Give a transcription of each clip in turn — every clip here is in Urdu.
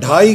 2.5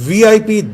VIP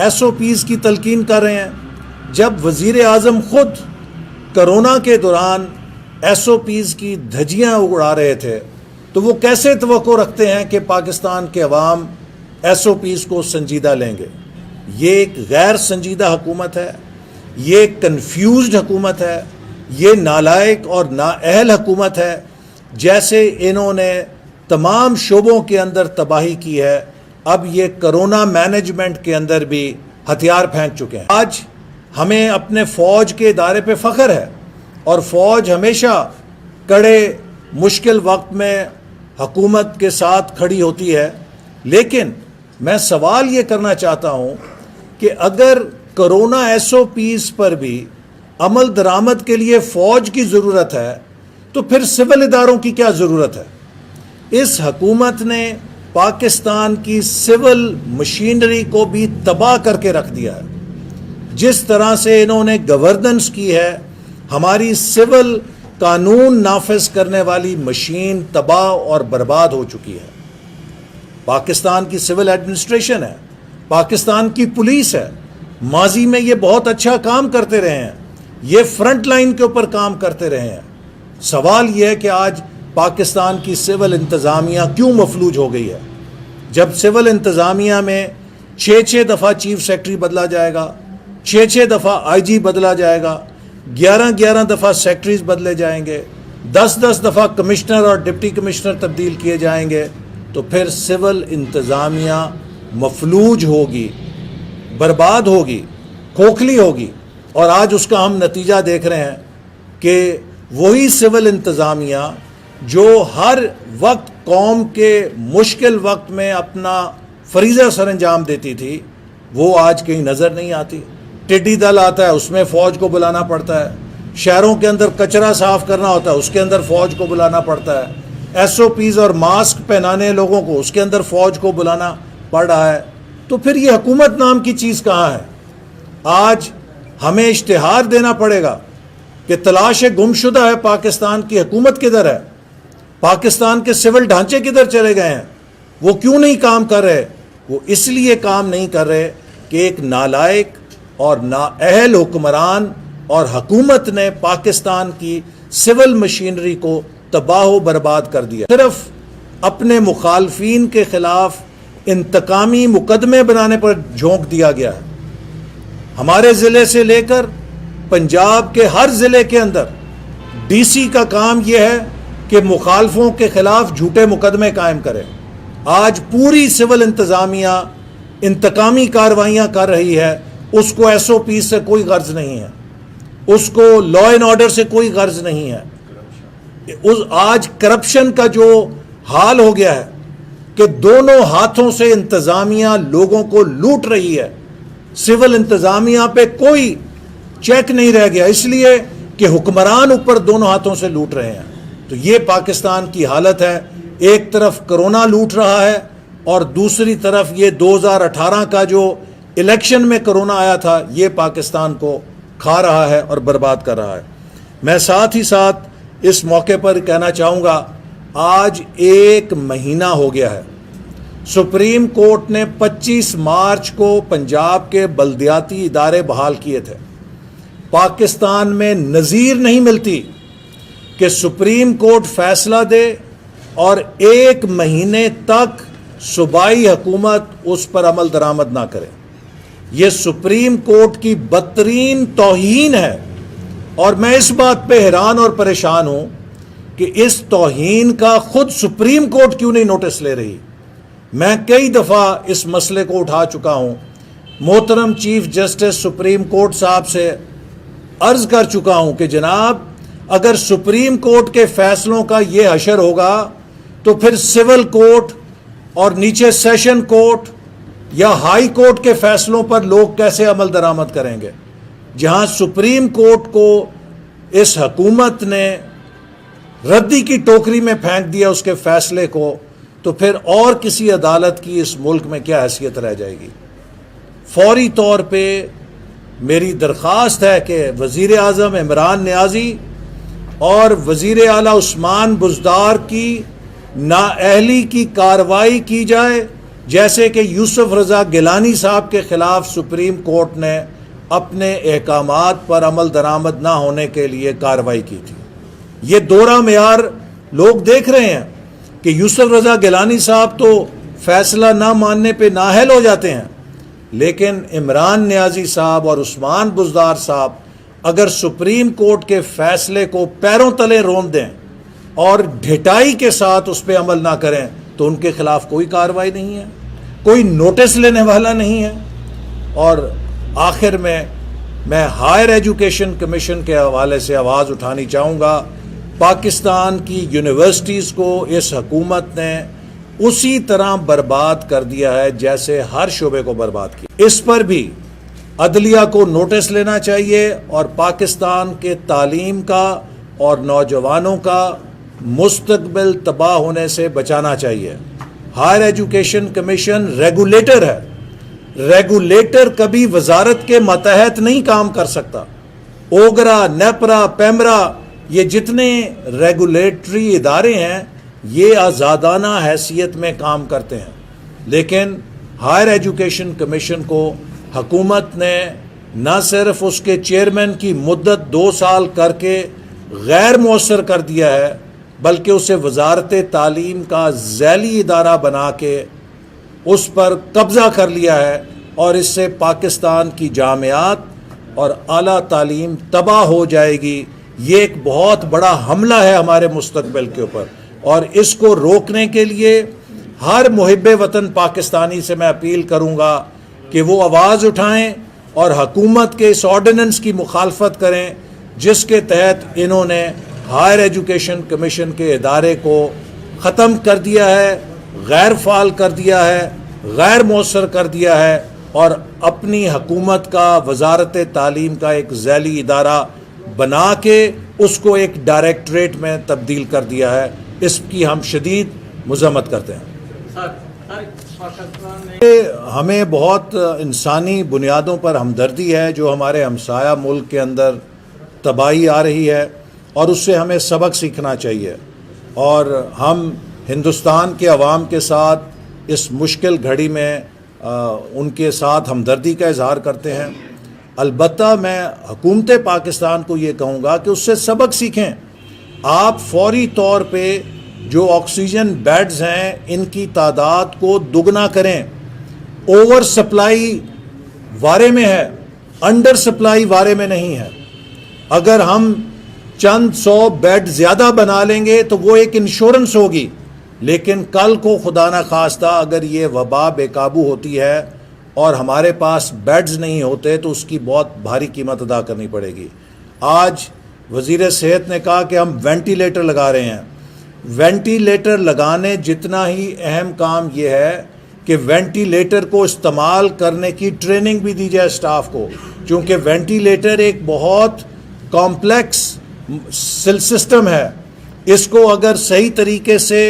SOPs کی تلقین کر رہے ہیں، جب وزیر اعظم خود کرونا کے دوران SOPs کی دھجیاں اڑا رہے تھے، تو وہ کیسے توقع رکھتے ہیں کہ پاکستان کے عوام SOPs کو سنجیدہ لیں گے؟ یہ ایک غیر سنجیدہ حکومت ہے، یہ ایک کنفیوزڈ حکومت ہے، یہ نالائق اور نااہل حکومت ہے۔ جیسے انہوں نے تمام شعبوں کے اندر تباہی کی ہے، اب یہ کرونا مینجمنٹ کے اندر بھی ہتھیار پھینک چکے ہیں۔ آج ہمیں اپنے فوج کے ادارے پہ فخر ہے، اور فوج ہمیشہ کڑے مشکل وقت میں حکومت کے ساتھ کھڑی ہوتی ہے، لیکن میں سوال یہ کرنا چاہتا ہوں کہ اگر کرونا SOPs پر بھی عمل درآمد کے لیے فوج کی ضرورت ہے تو پھر سول اداروں کی کیا ضرورت ہے؟ اس حکومت نے پاکستان کی سول مشینری کو بھی تباہ کر کے رکھ دیا ہے۔ جس طرح سے انہوں نے گورننس کی ہے، ہماری سول قانون نافذ کرنے والی مشین تباہ اور برباد ہو چکی ہے۔ پاکستان کی سول ایڈمنسٹریشن ہے، پاکستان کی پولیس ہے، ماضی میں یہ بہت اچھا کام کرتے رہے ہیں، یہ فرنٹ لائن کے اوپر کام کرتے رہے ہیں۔ سوال یہ ہے کہ آج پاکستان کی سول انتظامیہ کیوں مفلوج ہو گئی ہے؟ جب سول انتظامیہ میں 6 دفعہ چیف سیکرٹری بدلا جائے گا، 6 دفعہ IG بدلا جائے گا، 11 دفعہ سیکرٹریز بدلے جائیں گے، 10 دفعہ کمشنر اور ڈپٹی کمشنر تبدیل کیے جائیں گے، تو پھر سول انتظامیہ مفلوج ہوگی، برباد ہوگی، کھوکھلی ہوگی۔ اور آج اس کا ہم نتیجہ دیکھ رہے ہیں کہ وہی سول انتظامیہ جو ہر وقت قوم کے مشکل وقت میں اپنا فریضہ سر انجام دیتی تھی، وہ آج کہیں نظر نہیں آتی۔ ٹڈی دل آتا ہے، اس میں فوج کو بلانا پڑتا ہے، شہروں کے اندر کچرا صاف کرنا ہوتا ہے، اس کے اندر فوج کو بلانا پڑتا ہے، SOPs اور ماسک پہنانے لوگوں کو، اس کے اندر فوج کو بلانا پڑ رہا ہے۔ تو پھر یہ حکومت نام کی چیز کہاں ہے؟ آج ہمیں اشتہار دینا پڑے گا کہ تلاش گمشدہ ہے پاکستان کی حکومت کدھر ہے، پاکستان کے سول ڈھانچے کدھر چلے گئے ہیں، وہ کیوں نہیں کام کر رہے؟ وہ اس لیے کام نہیں کر رہے کہ ایک نالائق اور نااہل حکمران اور حکومت نے پاکستان کی سول مشینری کو تباہ و برباد کر دیا۔ صرف اپنے مخالفین کے خلاف انتقامی مقدمے بنانے پر جھونک دیا گیا ہے۔ ہمارے ضلع سے لے کر پنجاب کے ہر ضلع کے اندر DC کا کام یہ ہے کہ مخالفوں کے خلاف جھوٹے مقدمے قائم کرے۔ آج پوری سول انتظامیہ انتقامی کارروائیاں کر رہی ہے، اس کو SOP سے کوئی غرض نہیں ہے، اس کو لا اینڈ آرڈر سے کوئی غرض نہیں ہے۔ آج کرپشن کا جو حال ہو گیا ہے کہ دونوں ہاتھوں سے انتظامیہ لوگوں کو لوٹ رہی ہے، سول انتظامیہ پہ کوئی چیک نہیں رہ گیا، اس لیے کہ حکمران اوپر دونوں ہاتھوں سے لوٹ رہے ہیں۔ تو یہ پاکستان کی حالت ہے، ایک طرف کرونا لوٹ رہا ہے اور دوسری طرف یہ 2018 کا جو الیکشن میں کرونا آیا تھا، یہ پاکستان کو کھا رہا ہے اور برباد کر رہا ہے۔ میں ساتھ ہی ساتھ اس موقع پر کہنا چاہوں گا، آج 1 مہینہ ہو گیا ہے، سپریم کورٹ نے 25 مارچ کو پنجاب کے بلدیاتی ادارے بحال کیے تھے۔ پاکستان میں نظیر نہیں ملتی کہ سپریم کورٹ فیصلہ دے اور 1 مہینے تک صوبائی حکومت اس پر عمل درآمد نہ کرے۔ یہ سپریم کورٹ کی بدترین توہین ہے، اور میں اس بات پہ حیران اور پریشان ہوں کہ اس توہین کا خود سپریم کورٹ کیوں نہیں نوٹس لے رہی۔ میں کئی دفعہ اس مسئلے کو اٹھا چکا ہوں، محترم چیف جسٹس سپریم کورٹ صاحب سے عرض کر چکا ہوں کہ جناب، اگر سپریم کورٹ کے فیصلوں کا یہ حشر ہوگا تو پھر سول کورٹ اور نیچے سیشن کورٹ یا ہائی کورٹ کے فیصلوں پر لوگ کیسے عمل درآمد کریں گے؟ جہاں سپریم کورٹ کو اس حکومت نے ردی کی ٹوکری میں پھینک دیا اس کے فیصلے کو، تو پھر اور کسی عدالت کی اس ملک میں کیا حیثیت رہ جائے گی؟ فوری طور پہ میری درخواست ہے کہ وزیر اعظم عمران نیازی اور وزیر اعلیٰ عثمان بزدار کی نااہلی کی کارروائی کی جائے، جیسے کہ یوسف رضا گیلانی صاحب کے خلاف سپریم کورٹ نے اپنے احکامات پر عمل درآمد نہ ہونے کے لیے کارروائی کی تھی. یہ دوہرا معیار لوگ دیکھ رہے ہیں کہ یوسف رضا گیلانی صاحب تو فیصلہ نہ ماننے پہ نااہل ہو جاتے ہیں، لیکن عمران نیازی صاحب اور عثمان بزدار صاحب اگر سپریم کورٹ کے فیصلے کو پیروں تلے رون دیں اور ڈھٹائی کے ساتھ اس پہ عمل نہ کریں تو ان کے خلاف کوئی کارروائی نہیں ہے، کوئی نوٹس لینے والا نہیں ہے. اور آخر میں ہائر ایجوکیشن کمیشن کے حوالے سے آواز اٹھانی چاہوں گا. پاکستان کی یونیورسٹیز کو اس حکومت نے اسی طرح برباد کر دیا ہے جیسے ہر شعبے کو برباد کیا. اس پر بھی عدلیہ کو نوٹس لینا چاہیے اور پاکستان کے تعلیم کا اور نوجوانوں کا مستقبل تباہ ہونے سے بچانا چاہیے. ہائر ایجوکیشن کمیشن ریگولیٹر ہے. ریگولیٹر کبھی وزارت کے ماتحت نہیں کام کر سکتا. اوگرا، نیپرا، پیمرا، یہ جتنے ریگولیٹری ادارے ہیں یہ آزادانہ حیثیت میں کام کرتے ہیں، لیکن ہائر ایجوکیشن کمیشن کو حکومت نے نہ صرف اس کے چیئرمین کی مدت 2 سال کر کے غیر مؤثر کر دیا ہے، بلکہ اسے وزارت تعلیم کا ذیلی ادارہ بنا کے اس پر قبضہ کر لیا ہے، اور اس سے پاکستان کی جامعات اور اعلیٰ تعلیم تباہ ہو جائے گی. یہ ایک بہت بڑا حملہ ہے ہمارے مستقبل کے اوپر، اور اس کو روکنے کے لیے ہر محب وطن پاکستانی سے میں اپیل کروں گا کہ وہ آواز اٹھائیں اور حکومت کے اس آرڈیننس کی مخالفت کریں جس کے تحت انہوں نے ہائر ایجوکیشن کمیشن کے ادارے کو ختم کر دیا ہے، غیر فعال کر دیا ہے، غیر مؤثر کر دیا ہے، اور اپنی حکومت کا وزارت تعلیم کا ایک ذیلی ادارہ بنا کے اس کو ایک ڈائریکٹریٹ میں تبدیل کر دیا ہے. اس کی ہم شدید مذمت کرتے ہیں. ہمیں بہت انسانی بنیادوں پر ہمدردی ہے جو ہمارے ہمسایہ ملک کے اندر تباہی آ رہی ہے، اور اس سے ہمیں سبق سیکھنا چاہیے، اور ہم ہندوستان کے عوام کے ساتھ اس مشکل گھڑی میں ان کے ساتھ ہمدردی کا اظہار کرتے ہیں. البتہ میں حکومت پاکستان کو یہ کہوں گا کہ اس سے سبق سیکھیں. آپ فوری طور پہ جو آکسیجن بیڈز ہیں ان کی تعداد کو دگنا کریں. اوور سپلائی وارے میں ہے، انڈر سپلائی وارے میں نہیں ہے. اگر ہم چند 100 بیڈ زیادہ بنا لیں گے تو وہ ایک انشورنس ہوگی، لیکن کل کو خدا نہ خواستہ اگر یہ وبا بے قابو ہوتی ہے اور ہمارے پاس بیڈز نہیں ہوتے تو اس کی بہت بھاری قیمت ادا کرنی پڑے گی. آج وزیر صحت نے کہا کہ ہم وینٹیلیٹر لگا رہے ہیں. وینٹیلیٹر لگانے جتنا ہی اہم کام یہ ہے کہ وینٹیلیٹر کو استعمال کرنے کی ٹریننگ بھی دی جائے سٹاف کو، چونکہ وینٹیلیٹر ایک بہت کمپلیکس سسٹم ہے. اس کو اگر صحیح طریقے سے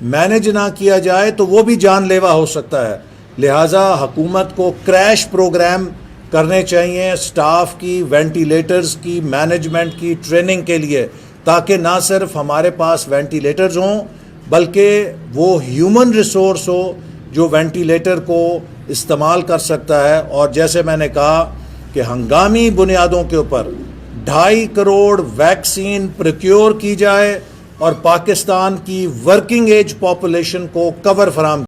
مینج نہ کیا جائے تو وہ بھی جان لیوا ہو سکتا ہے. لہٰذا حکومت کو کریش پروگرام کرنے چاہیے سٹاف کی، وینٹیلیٹرز کی، مینجمنٹ کی ٹریننگ کے لیے، تاکہ نہ صرف ہمارے پاس وینٹیلیٹرز ہوں بلکہ وہ ہیومن ریسورس ہو جو وینٹیلیٹر کو استعمال کر سکتا ہے. اور جیسے میں نے کہا کہ ہنگامی بنیادوں کے اوپر 2.5 کروڑ ویکسین پروکیور کی جائے اور پاکستان کی ورکنگ ایج پاپولیشن کو کور فراہم